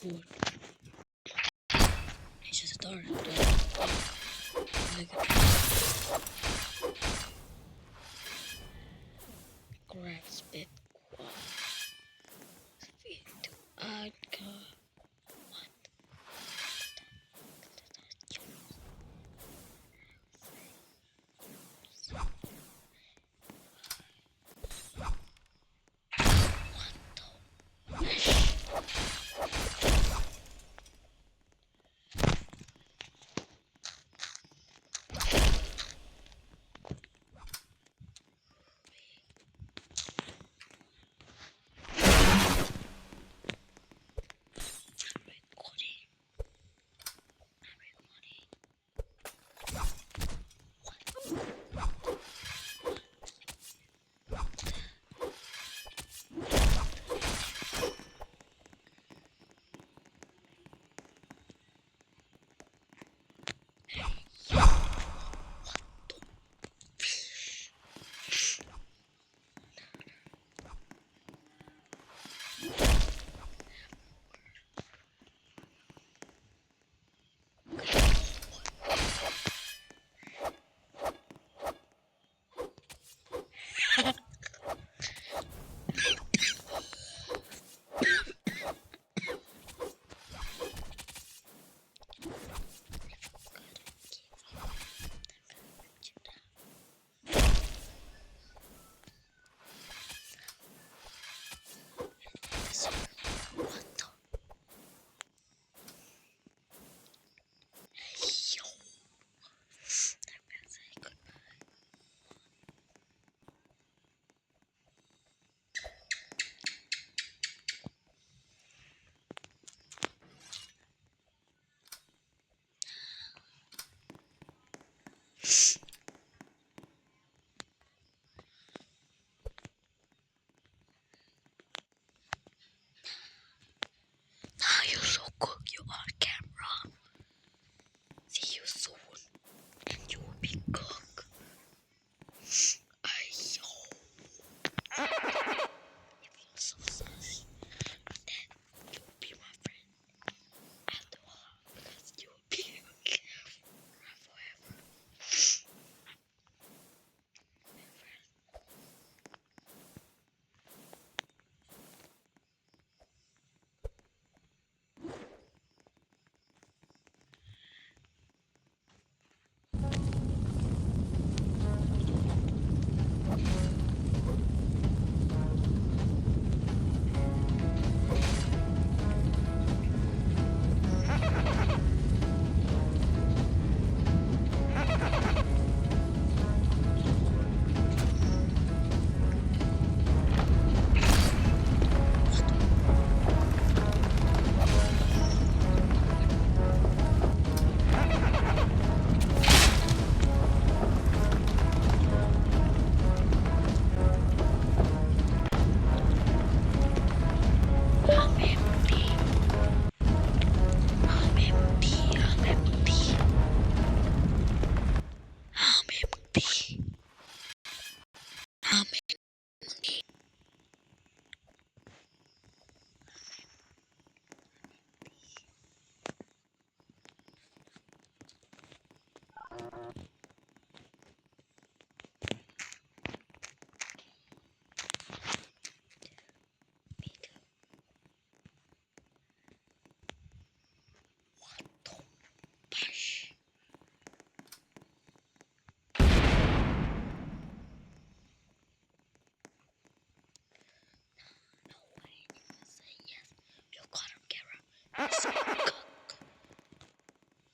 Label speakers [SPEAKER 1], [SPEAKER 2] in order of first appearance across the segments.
[SPEAKER 1] food. It's just started. Grab spit. Speed to Adka. Now you so cook you on camera. See you soon. And you will be cooked. Ayo. If you're so saucy, then you will be my friend after a while because you will be forever. I'm empty. I'm empty. I'm empty. I'm empty. I'm empty. Me too. What the push? No way. You can say yes. You got him, Kara. Say cook.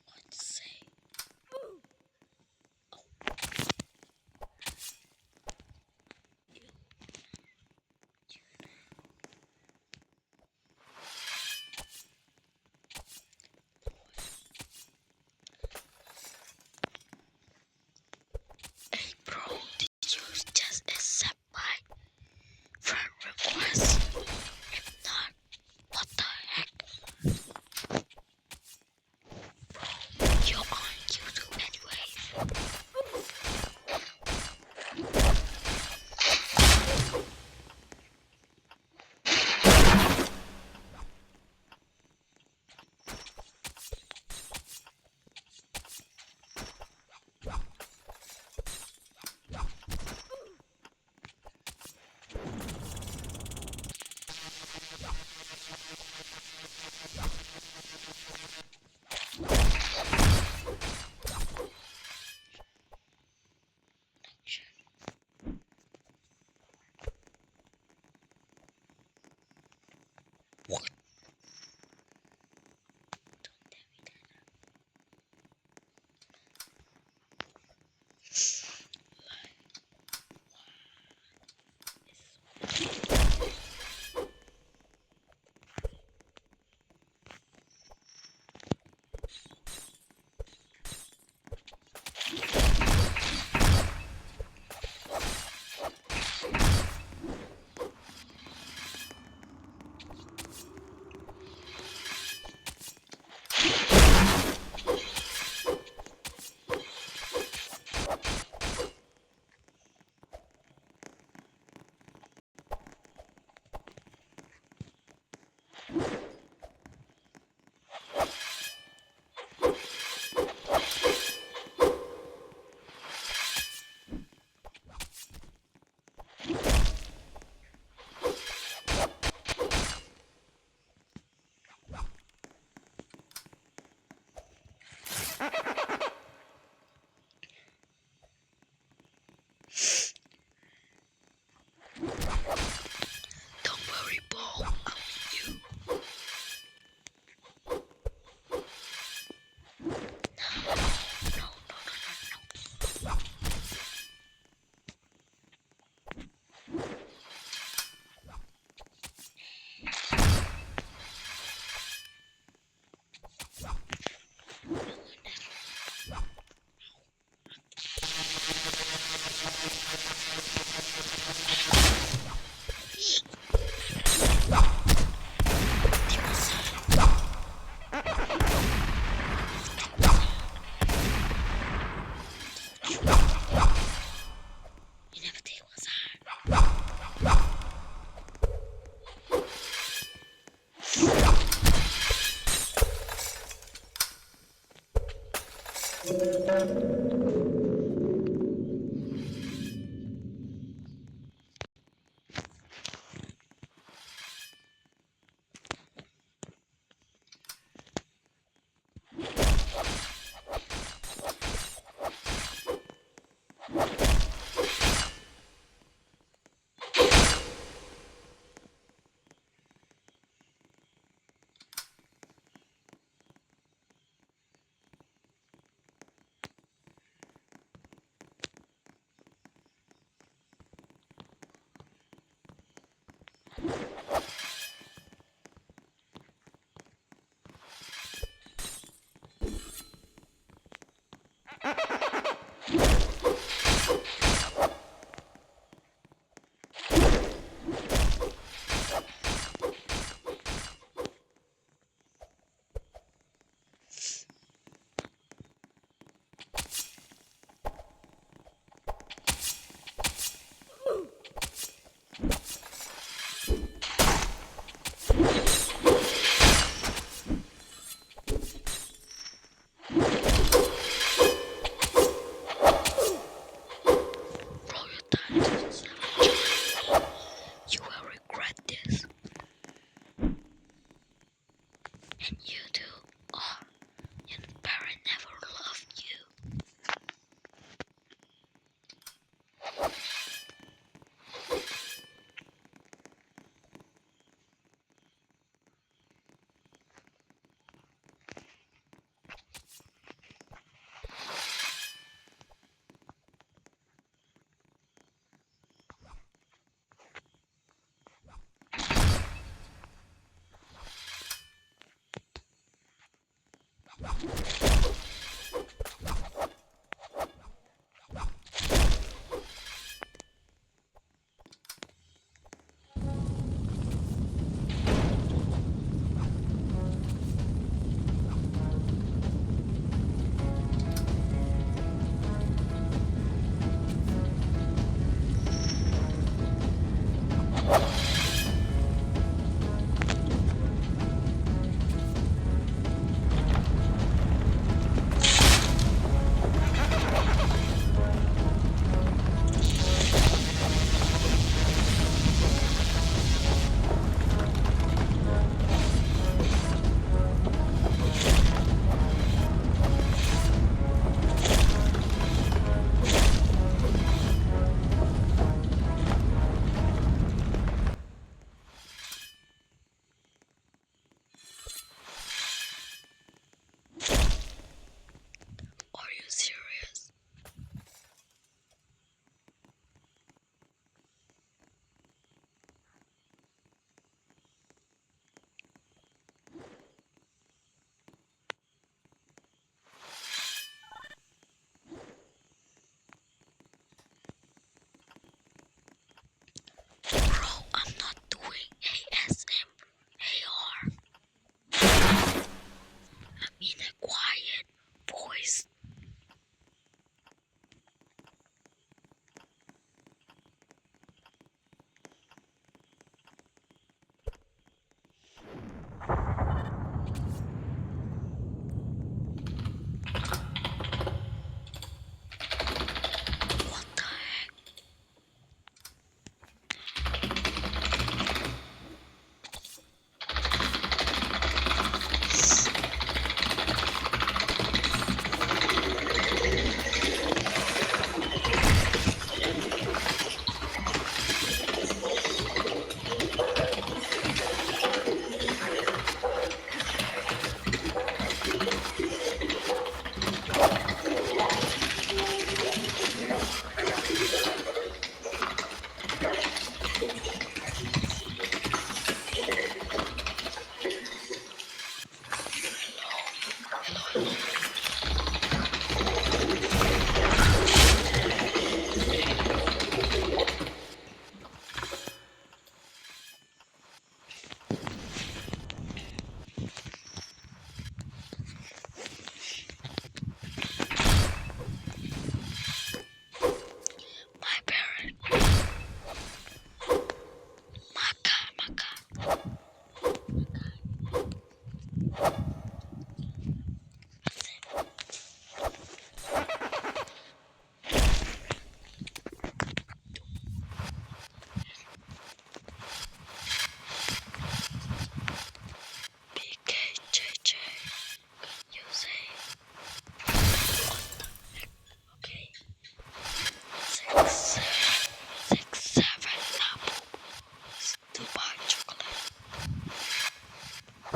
[SPEAKER 1] What to say? Oh. You. Hey bro, did you just accept my friend request? If not, what the heck? Don't worry, Paul. I'll meet you. No. You never take what's Roll your dice. You will regret this. And you too. Oh, your parent never loved you.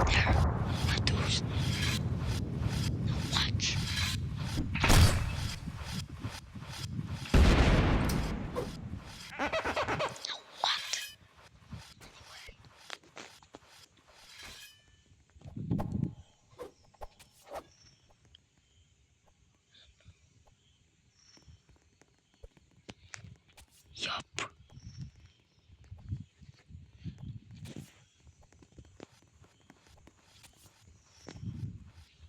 [SPEAKER 1] There. Not those. Now watch. Now what? Anyway. Yup.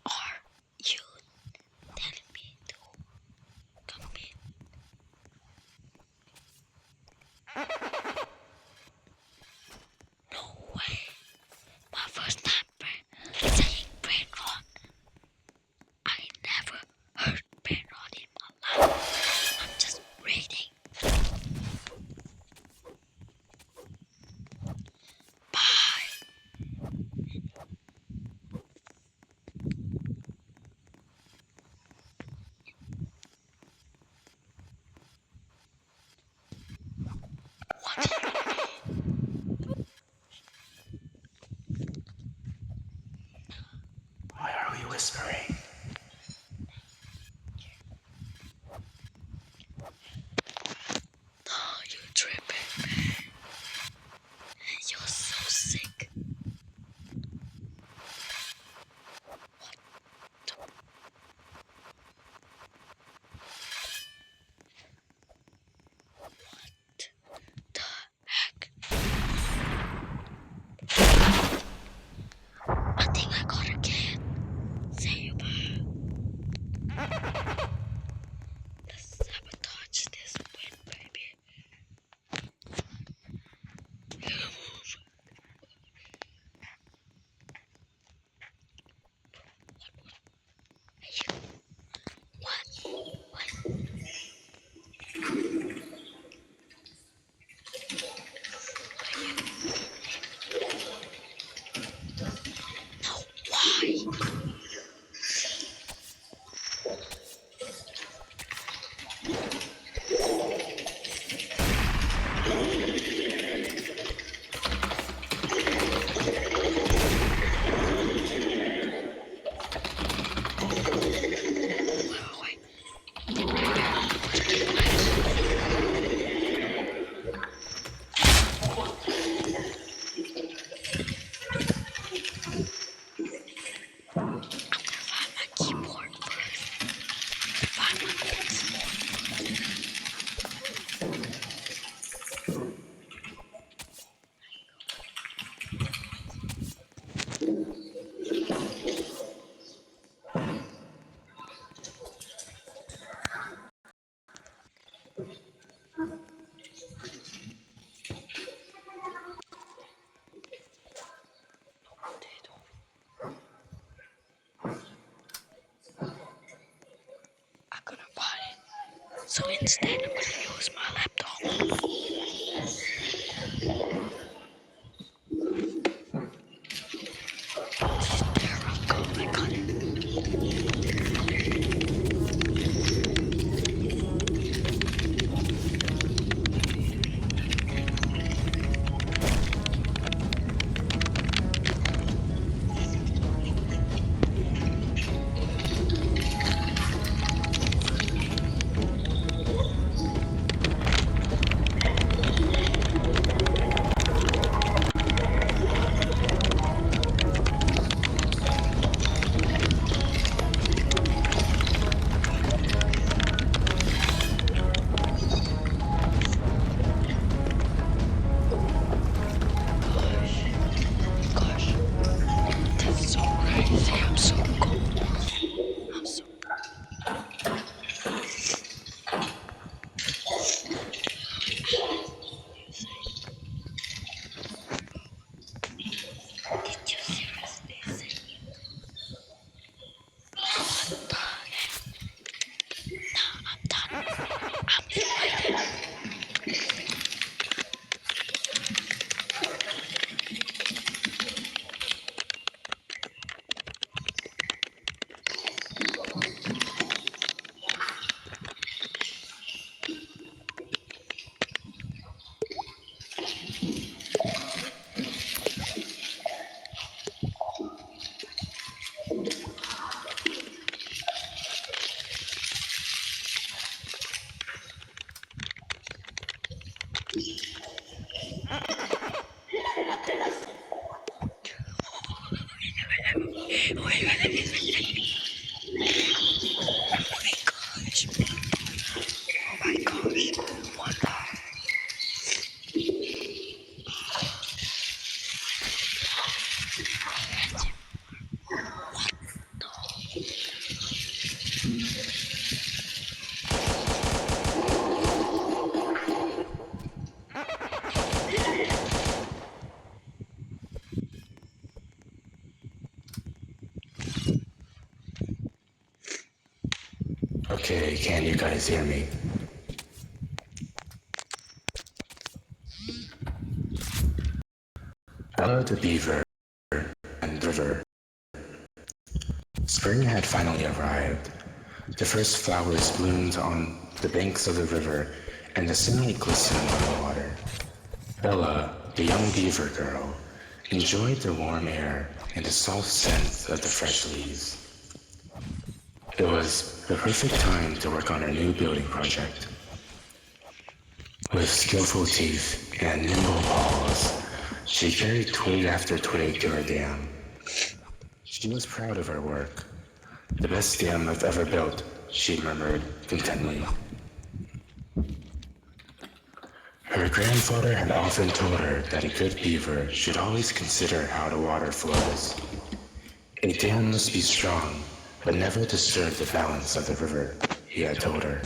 [SPEAKER 1] Are you telling me to come in? No way. My first time saying brain rot. I never heard brain rot in my life. I'm just reading. Bye. What do you mean?
[SPEAKER 2] Why are we whispering?
[SPEAKER 1] Oh, you're tripping, man. You're so sick. What the? What the heck? I think I got a cat. Say bye. Let's sabotage this win, baby. What? No, why? Wait. Find my keyboard first. Find my pencil. I couldn't find it. So instead, I'm gonna use my laptop. There I go. I got it.
[SPEAKER 2] Okay, can you guys hear me? Bella the beaver and river. Spring had finally arrived. The first flowers bloomed on the banks of the river, and the sunlight glistened on the water. Bella, the young beaver girl, enjoyed the warm air and the soft scent of the fresh leaves. It was the perfect time to work on her new building project. With skillful teeth and nimble paws, she carried twig after twig to her dam. She was proud of her work. The best dam I've ever built, she murmured contentedly. Her grandfather had often told her that a good beaver should always consider how the water flows. A dam must be strong, but never disturb the balance of the river, he had told her.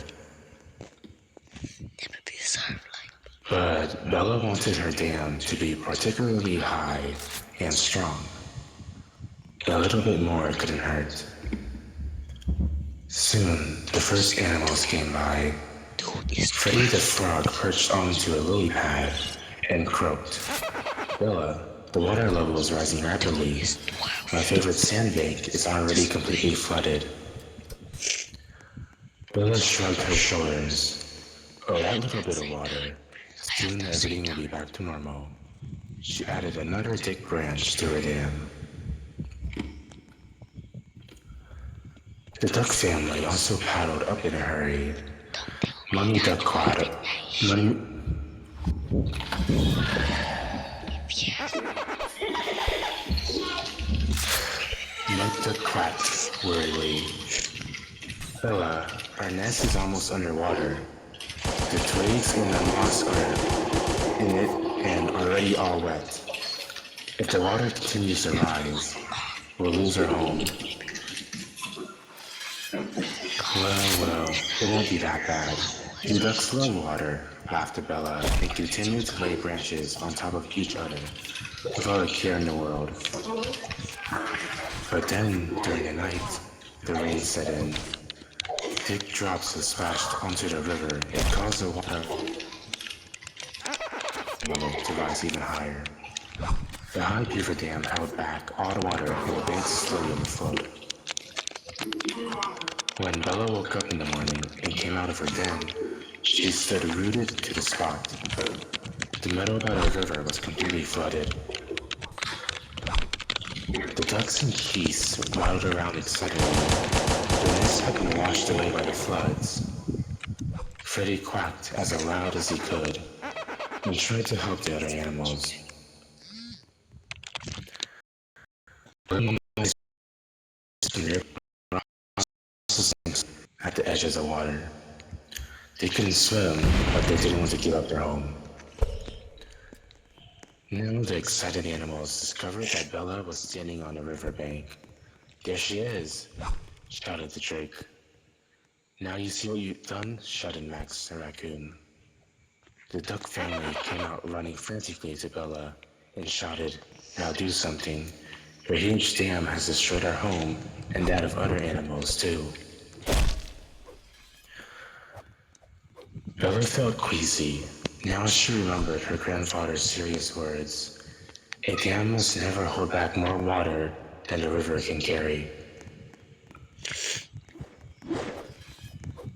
[SPEAKER 1] Never be served like.
[SPEAKER 2] But Bella wanted her dam to be particularly high and strong. A little bit more couldn't hurt. Soon, the first animals came by.
[SPEAKER 1] Dude, is
[SPEAKER 2] Freddy the Frog perched onto a lily pad and croaked. Bella, the water level is rising rapidly. My favorite sandbank is already completely flooded. Bella shrugged her shoulders. Oh, that little bit of water. Soon everything will be back to normal. She added another thick branch to her dam. The duck family also paddled up in a hurry. Mummy Duck quacked. Mummy Duck quacked worriedly. Bella, our nest is almost underwater. The twigs and the moss are in it and already all wet. If the water continues to rise, we'll lose our home. Well, it won't be that bad. You ducks love water, laughed Bella, and continued to lay branches on top of each other, without a care in the world. But then, during the night, the rain set in. Thick drops had splashed onto the river and caused the water level to rise even higher. The high beaver dam held back all the water and the banks slowly overflowed. When Bella woke up in the morning and came out of her den, she stood rooted to the spot. The meadow by the river was completely flooded. The ducks and geese waddled around excitedly. The nest had been washed away by the floods. Freddy quacked as loud as he could and tried to help the other animals. At the edge of the water. They couldn't swim, but they didn't want to give up their home. Now the excited animals discovered that Bella was standing on the riverbank. There she is, shouted the drake. Now you see what you've done, shouted Max the raccoon. The duck family came out running frantically to Bella and shouted, now do something. Your huge dam has destroyed our home and that of other animals too. Bella felt queasy. Now she remembered her grandfather's serious words. A dam must never hold back more water than the river can carry.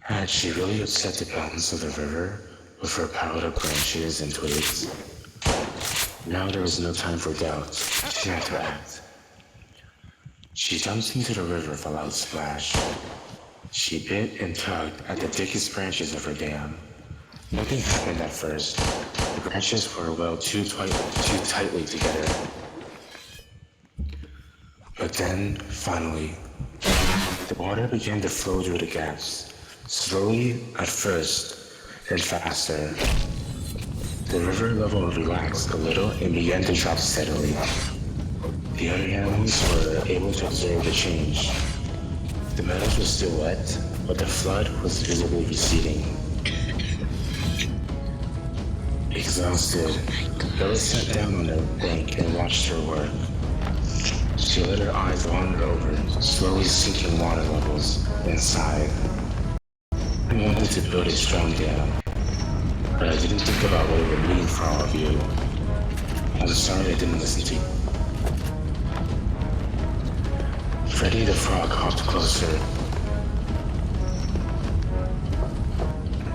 [SPEAKER 2] Had she really upset the balance of the river with her piled up branches and twigs? Now there was no time for doubt. She had to act. She jumped into the river with a loud splash. She bit and tugged at the thickest branches of her dam. Nothing happened at first. The branches were well too tightly together. But then, finally, the water began to flow through the gaps. Slowly at first, then faster. The river level relaxed a little and began to drop steadily. The other animals were able to observe the change. The meadows were still wet, but the flood was visibly receding. Exhausted, Bella sat down on the bank and watched her work. She let her eyes wander over slowly sinking water levels and sighed. wanted to build a strong dam, but I didn't think about what it would mean for all of you. I'm sorry I didn't listen to you. Freddy the Frog hopped closer.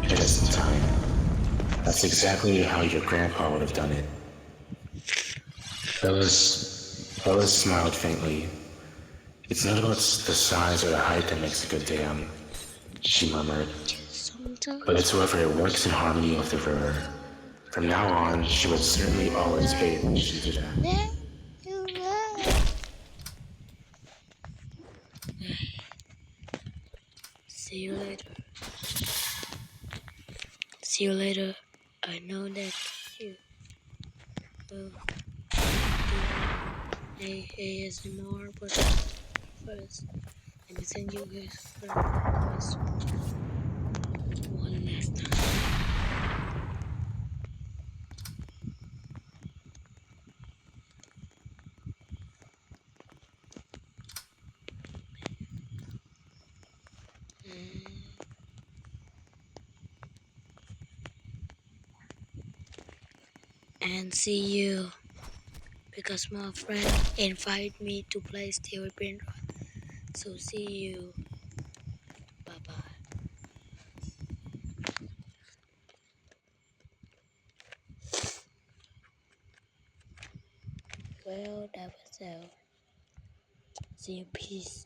[SPEAKER 2] Just in time. That's exactly how your grandpa would have done it. Phyllis smiled faintly. It's not about the size or the height that makes a good dam, she murmured,
[SPEAKER 1] Sometimes.
[SPEAKER 2] but it's whether it works in harmony with the river. From now on, she would certainly always pay attention to that.
[SPEAKER 1] There you are. See you later. See you later. I know that you will do ASMR, but first, let me thank you guys for this one last time. And see you, because my friend invited me to play Steel Brainrot. So see you. Bye bye. Well, that was all. See you. Peace.